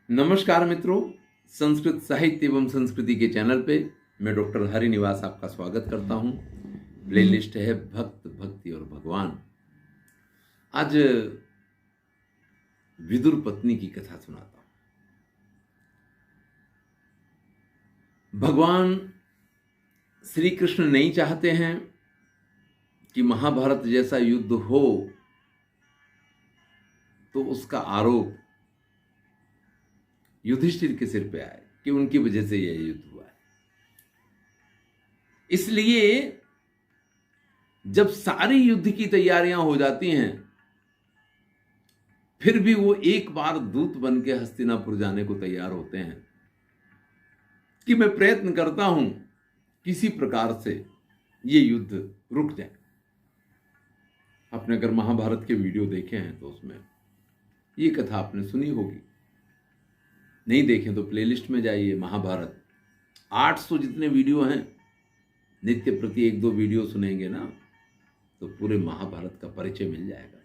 नमस्कार मित्रों, संस्कृत साहित्य एवं संस्कृति के चैनल पे मैं डॉक्टर हरिनिवास आपका स्वागत करता हूँ। प्लेलिस्ट है भक्त, भक्ति और भगवान। आज विदुर पत्नी की कथा सुनाता हूँ। भगवान श्री कृष्ण नहीं चाहते हैं कि महाभारत जैसा युद्ध हो तो उसका आरोप युधिष्ठिर के सिर पे आए कि उनकी वजह से यह युद्ध हुआ है। इसलिए जब सारी युद्ध की तैयारियां हो जाती हैं, फिर भी वो एक बार दूत बन के हस्तिनापुर जाने को तैयार होते हैं कि मैं प्रयत्न करता हूं किसी प्रकार से ये युद्ध रुक जाए। आपने अगर महाभारत के वीडियो देखे हैं तो उसमें ये कथा आपने सुनी होगी। नहीं देखें तो प्लेलिस्ट में जाइए। महाभारत 800 जितने वीडियो हैं, नित्य प्रति 1-2 वीडियो सुनेंगे ना तो पूरे महाभारत का परिचय मिल जाएगा।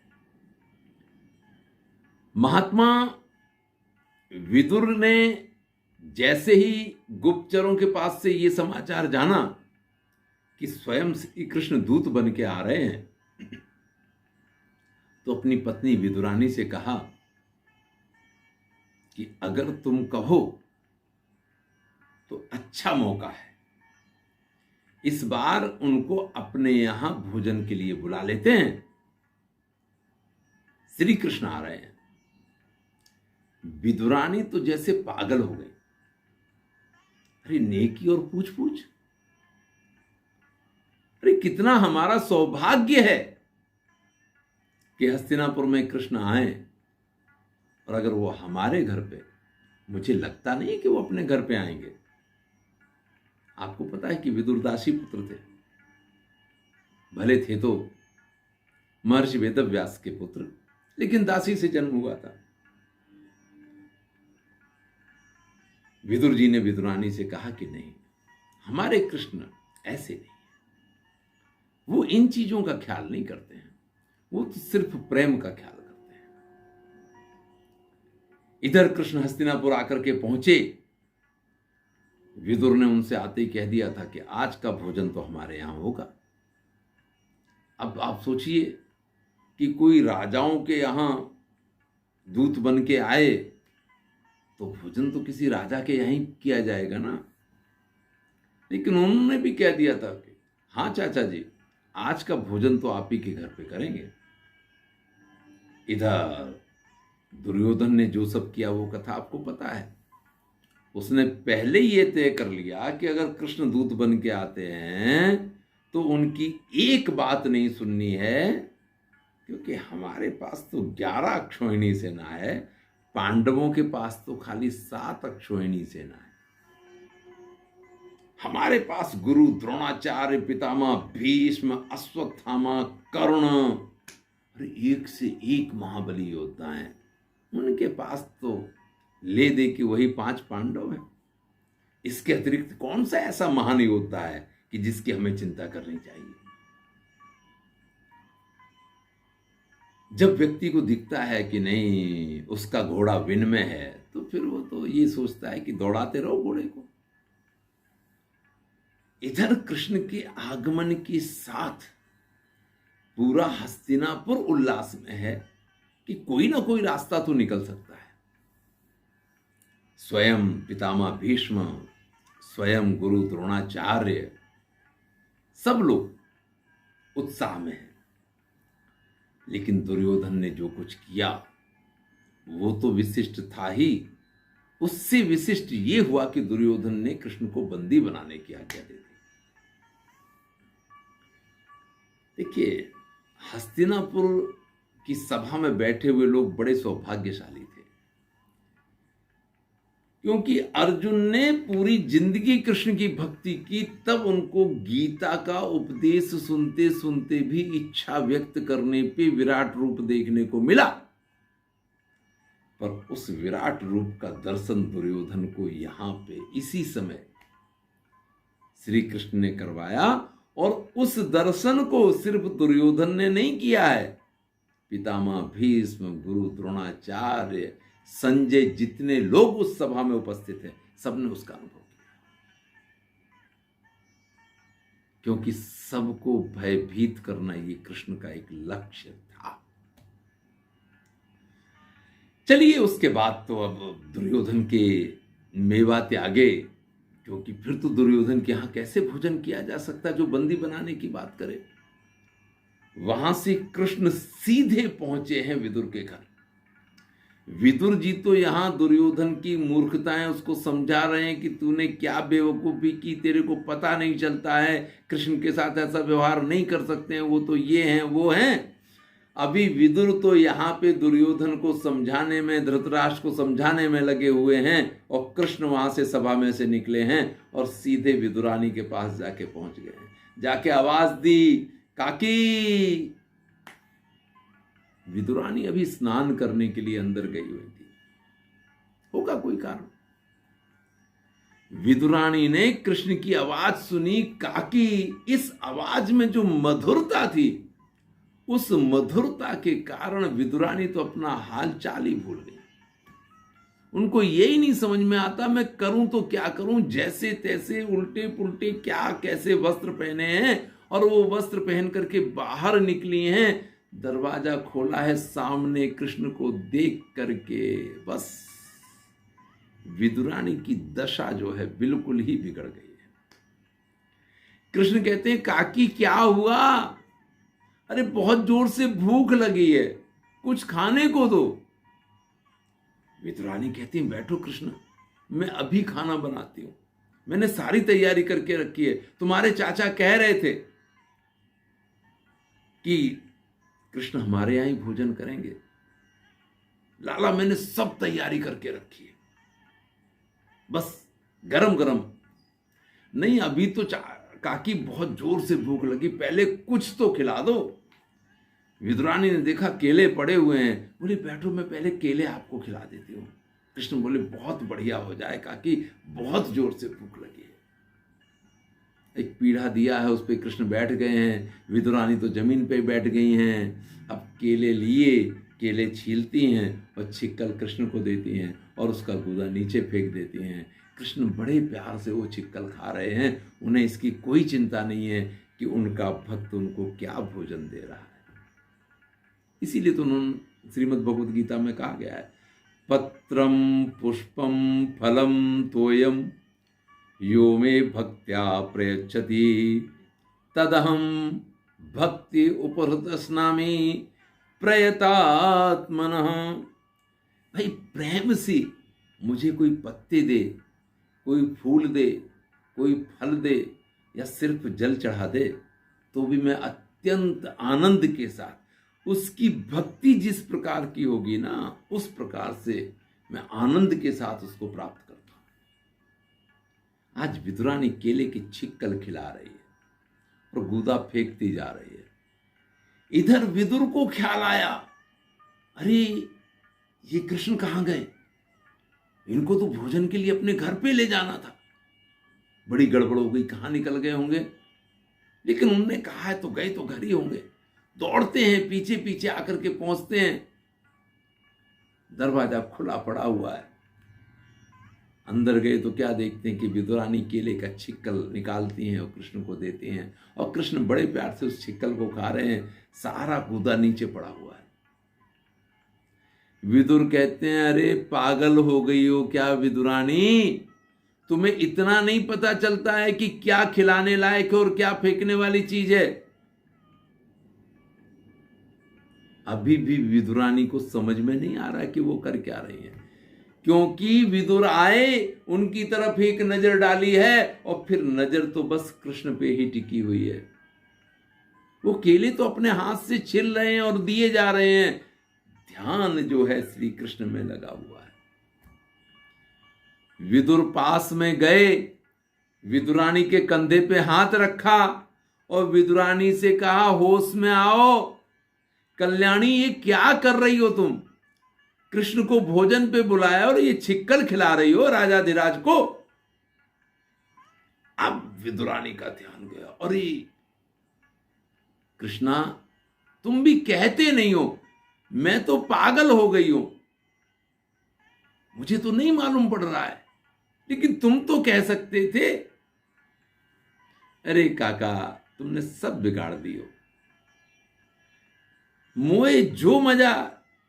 महात्मा विदुर ने जैसे ही गुप्तचरों के पास से ये समाचार जाना कि स्वयं श्री कृष्ण दूत बन के आ रहे हैं, तो अपनी पत्नी विदुरानी से कहा कि अगर तुम कहो तो अच्छा मौका है, इस बार उनको अपने यहां भोजन के लिए बुला लेते हैं। श्री कृष्ण आ रहे हैं। विदुरानी तो जैसे पागल हो गई। अरे नेकी और पूछ पूछ, अरे कितना हमारा सौभाग्य है कि हस्तिनापुर में कृष्ण आए, और अगर वो हमारे घर पे, मुझे लगता नहीं कि वो अपने घर पे आएंगे। आपको पता है कि विदुर दासी पुत्र थे, भले थे तो महर्षि वेदव्यास के पुत्र, लेकिन दासी से जन्म हुआ था। विदुर जी ने विदुरानी से कहा कि नहीं, हमारे कृष्ण ऐसे नहीं है, वो इन चीजों का ख्याल नहीं करते हैं, वो तो सिर्फ प्रेम का ख्याल करते हैं। इधर कृष्ण हस्तिनापुर आकर के पहुंचे। विदुर ने उनसे आते ही कह दिया था कि आज का भोजन तो हमारे यहां होगा। अब आप सोचिए कि कोई राजाओं के यहां दूत बन के आए तो भोजन तो किसी राजा के यहीं किया जाएगा ना। लेकिन उन्होंने भी कह दिया था कि हाँ चाचा जी, आज का भोजन तो आप ही के घर पे करेंगे। इधर दुर्योधन ने जो सब किया वो कथा आपको पता है। उसने पहले ही ये तय कर लिया कि अगर कृष्ण दूत बन के आते हैं तो उनकी एक बात नहीं सुननी है, क्योंकि हमारे पास तो 11 अक्षौहिणी सेना है, पांडवों के पास तो खाली 7 अक्षौहिणी सेना है। हमारे पास गुरु द्रोणाचार्य, पितामह भीष्म, अश्वत्थामा, कर्ण, अरे एक से एक महाबली योद्धा हैं। उनके पास तो ले दे के वही 5 पांडव हैं। इसके अतिरिक्त कौन सा ऐसा महान योद्धा है कि जिसकी हमें चिंता करनी चाहिए। जब व्यक्ति को दिखता है कि नहीं उसका घोड़ा विन में है, तो फिर वो तो ये सोचता है कि दौड़ाते रहो घोड़े को। इधर कृष्ण के आगमन के साथ पूरा हस्तिनापुर उल्लास में है कि कोई ना कोई रास्ता तो निकल सकता है। स्वयं पितामह भीष्म, स्वयं गुरु द्रोणाचार्य, सब लोग उत्साह में हैं। लेकिन दुर्योधन ने जो कुछ किया वो तो विशिष्ट था ही। उससे विशिष्ट ये हुआ कि दुर्योधन ने कृष्ण को बंदी बनाने की आज्ञा दे दी। देखिए, हस्तिनापुर की सभा में बैठे हुए लोग बड़े सौभाग्यशाली थे, क्योंकि अर्जुन ने पूरी जिंदगी कृष्ण की भक्ति की, तब उनको गीता का उपदेश सुनते सुनते भी इच्छा व्यक्त करने पे विराट रूप देखने को मिला। पर उस विराट रूप का दर्शन दुर्योधन को यहां पे इसी समय श्री कृष्ण ने करवाया, और उस दर्शन को सिर्फ दुर्योधन ने नहीं किया है, पितामह भीष्म, गुरु द्रोणाचार्य, संजय जितने लोग उस सभा में उपस्थित हैं सबने उसका अनुभव किया, क्योंकि सबको भयभीत करना ये कृष्ण का एक लक्ष्य था। चलिए उसके बाद तो अब दुर्योधन के मेवा त्यागे, क्योंकि फिर तो दुर्योधन के यहां कैसे भोजन किया जा सकता जो बंदी बनाने की बात करे। वहां से कृष्ण सीधे पहुंचे हैं विदुर के घर। विदुर जी तो यहां दुर्योधन की मूर्खताएं उसको समझा रहे हैं कि तूने क्या बेवकूफी की, तेरे को पता नहीं चलता है, कृष्ण के साथ ऐसा व्यवहार नहीं कर सकते हैं, वो तो ये हैं वो हैं। अभी विदुर तो यहाँ पे दुर्योधन को समझाने में, धृतराष्ट्र को समझाने में लगे हुए हैं, और कृष्ण वहां से सभा में से निकले हैं और सीधे विदुरानी के पास जाके पहुंच गए हैं। जाके आवाज दी, काकी। विदुरानी अभी स्नान करने के लिए अंदर गई हुई थी, होगा कोई कारण। विदुरानी ने कृष्ण की आवाज सुनी, काकी। इस आवाज में जो मधुरता थी, उस मधुरता के कारण विदुरानी तो अपना हाल चाल ही भूल गई। उनको यही नहीं समझ में आता मैं करूं तो क्या करूं, जैसे तैसे उल्टे पुल्टे क्या कैसे वस्त्र पहने हैं, और वो वस्त्र पहन करके बाहर निकली हैं। दरवाजा खोला है, सामने कृष्ण को देख करके बस विदुरानी की दशा जो है बिल्कुल ही बिगड़ गई है। कृष्ण कहते हैं, काकी क्या हुआ? अरे बहुत जोर से भूख लगी है, कुछ खाने को दो। विदुरानी कहती है, बैठो कृष्ण, मैं अभी खाना बनाती हूं, मैंने सारी तैयारी करके रखी है। तुम्हारे चाचा कह रहे थे कि कृष्ण हमारे यहां ही भोजन करेंगे। लाला मैंने सब तैयारी करके रखी है, बस गरम गरम। नहीं अभी तो काकी बहुत जोर से भूख लगी, पहले कुछ तो खिला दो। विदुरानी ने देखा केले पड़े हुए हैं, बोले बैठो मैं पहले केले आपको खिला देती हूँ। कृष्ण बोले बहुत बढ़िया हो जाए काकी, बहुत जोर से भूख लगी है। एक पीढ़ा दिया है, उस पर कृष्ण बैठ गए हैं, विदुरानी तो जमीन पे बैठ गई हैं। अब केले लिए, केले छीलती हैं और छिक्कल कृष्ण को देती हैं और उसका गूदा नीचे फेंक देती हैं। कृष्ण बड़े प्यार से वो छिक्कल खा रहे हैं, उन्हें इसकी कोई चिंता नहीं है कि उनका भक्त उनको क्या भोजन दे रहा है। इसीलिए तो उन्होंने श्रीमद् भगवद गीता में कहा गया है, पत्रम पुष्पम फलम तोयम यो मे भक्त्या प्रयच्छति तदहम भक्ति उपहृतस्नामि प्रयतात्मनः। भाई प्रेम से मुझे कोई पत्ते दे, कोई फूल दे, कोई फल दे, या सिर्फ जल चढ़ा दे, तो भी मैं अत्यंत आनंद के साथ, उसकी भक्ति जिस प्रकार की होगी ना, उस प्रकार से मैं आनंद के साथ उसको प्राप्त करता हूं। आज विदुरानी केले की छिक्कल खिला रही है और गूदा फेंकती जा रही है। इधर विदुर को ख्याल आया, अरे ये कृष्ण कहां गए, इनको तो भोजन के लिए अपने घर पे ले जाना था। बड़ी गड़बड़ हो गई, कहां निकल गए होंगे। लेकिन उन्होंने कहा है तो गए तो घर ही होंगे। दौड़ते हैं, पीछे पीछे आकर के पहुंचते हैं, दरवाजा खुला पड़ा हुआ है। अंदर गए तो क्या देखते हैं कि विदुरानी केले का छिक्कल निकालती हैं और कृष्ण को देती हैं, और कृष्ण बड़े प्यार से उस छिक्कल को खा रहे हैं। सारा गूदा नीचे पड़ा हुआ है। विदुर कहते हैं, अरे पागल हो गई हो क्या विदुरानी, तुम्हें इतना नहीं पता चलता है कि क्या खिलाने लायक है और क्या फेंकने वाली चीज है। अभी भी विदुरानी को समझ में नहीं आ रहा है कि वो कर क्या रही है, क्योंकि विदुर आए, उनकी तरफ एक नजर डाली है और फिर नजर तो बस कृष्ण पे ही टिकी हुई है। वो केले तो अपने हाथ से छिल रहे हैं और दिए जा रहे हैं, ध्यान जो है श्री कृष्ण में लगा हुआ है। विदुर पास में गए, विदुरानी के कंधे पे हाथ रखा और विदुरानी से कहा, होश में आओ कल्याणी, ये क्या कर रही हो तुम? कृष्ण को भोजन पे बुलाया और ये छिक्कल खिला रही हो राजाधिराज को। अब विदुरानी का ध्यान गया, अरे कृष्णा तुम भी कहते नहीं हो, मैं तो पागल हो गई हूं। मुझे तो नहीं मालूम पड़ रहा है, लेकिन तुम तो कह सकते थे। अरे काका, तुमने सब बिगाड़ दियो। मोए जो मजा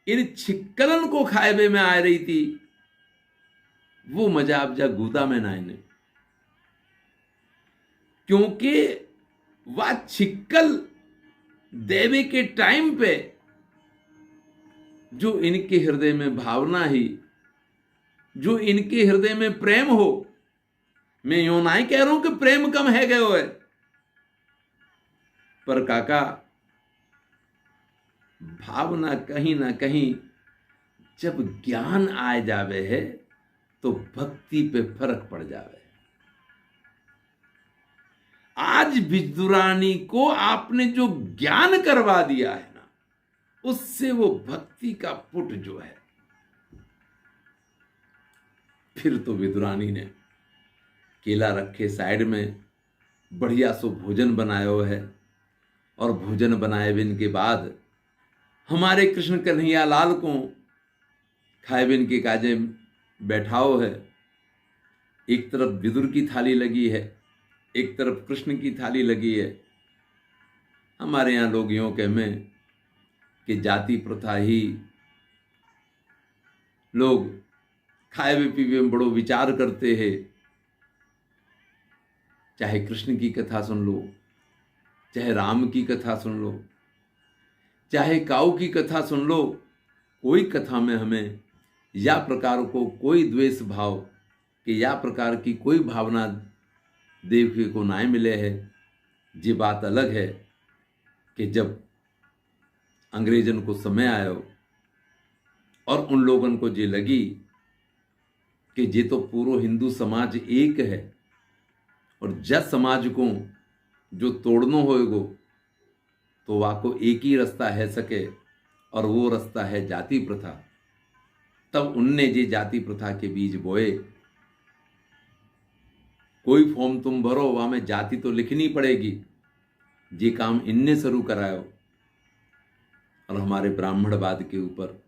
इन छिक्कलन को खाएबे में आ रही थी, वो मजा अब जा गूदा में ना इन्हें, क्योंकि वह छिक्कल देवे के टाइम पे जो इनके हृदय में भावना ही, जो इनके हृदय में प्रेम हो, मैं यूं ना ही कह रहा हूं कि प्रेम कम है गयो है, पर काका भावना कहीं ना कहीं जब ज्ञान आ जावे है तो भक्ति पे फर्क पड़ जावे। आज विदुरानी को आपने जो ज्ञान करवा दिया है ना, उससे वो भक्ति का पुट जो है, फिर तो विदुरानी ने केला रखे साइड में, बढ़िया सो भोजन बनायो है, और भोजन बनाए बिन के बाद हमारे कृष्ण कन्हैया लाल को खाए बिन के काजे बैठाओ है। एक तरफ विदुर की थाली लगी है, एक तरफ कृष्ण की थाली लगी है। हमारे यहां लोग यूं कहते कि जाति प्रथा ही, लोग खाए हुए पीवे में बड़ो विचार करते हैं। चाहे कृष्ण की कथा सुन लो, चाहे राम की कथा सुन लो, चाहे काऊ की कथा सुन लो, कोई कथा में हमें या प्रकार को कोई द्वेष भाव कि या प्रकार की कोई भावना देखने को ना मिले है। ये बात अलग है कि जब अंग्रेजन को समय आयो और उन लोगन को ये लगी कि ये तो पूरा हिंदू समाज एक है, और जस समाज को जो तोड़नो होएगो तो वाको एक ही रास्ता है सके, और वो रास्ता है जाति प्रथा। तब उनने जे जाति प्रथा के बीज बोए। कोई फॉर्म तुम भरो, वहां में जाति तो लिखनी पड़ेगी। ये काम इनने शुरू करायो, और हमारे ब्राह्मणवाद के ऊपर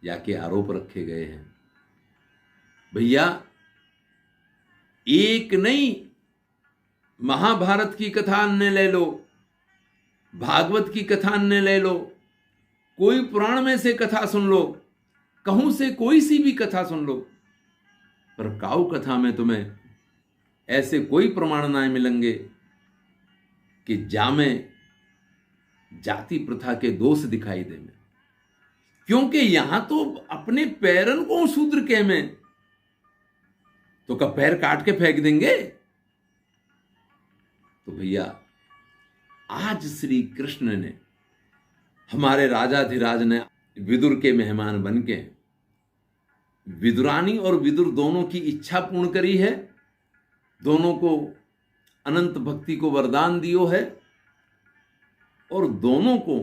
जाके आरोप रखे गए हैं। भैया एक नहीं, महाभारत की कथा ने ले लो, भागवत की कथा ने ले लो, कोई पुराण में से कथा सुन लो, कहूं से कोई सी भी कथा सुन लो, पर काऊ कथा में तुम्हें ऐसे कोई प्रमाण ना मिलेंगे कि जामे जाति प्रथा के दोष दिखाई दे में। क्योंकि यहां तो अपने पैरन को शूद्र के में तो का पैर काट के फेंक देंगे। तो भैया आज श्री कृष्ण ने, हमारे राजाधिराज ने विदुर के मेहमान बनके विदुरानी और विदुर दोनों की इच्छा पूर्ण करी है, दोनों को अनंत भक्ति को वरदान दियो है, और दोनों को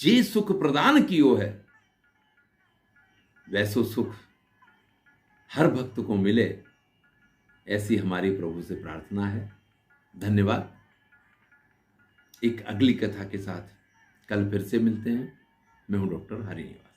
जे सुख प्रदान कियो है वैसो सुख हर भक्त को मिले, ऐसी हमारी प्रभु से प्रार्थना है। धन्यवाद। एक अगली कथा के साथ कल फिर से मिलते हैं। मैं हूं डॉक्टर हरिनिवास।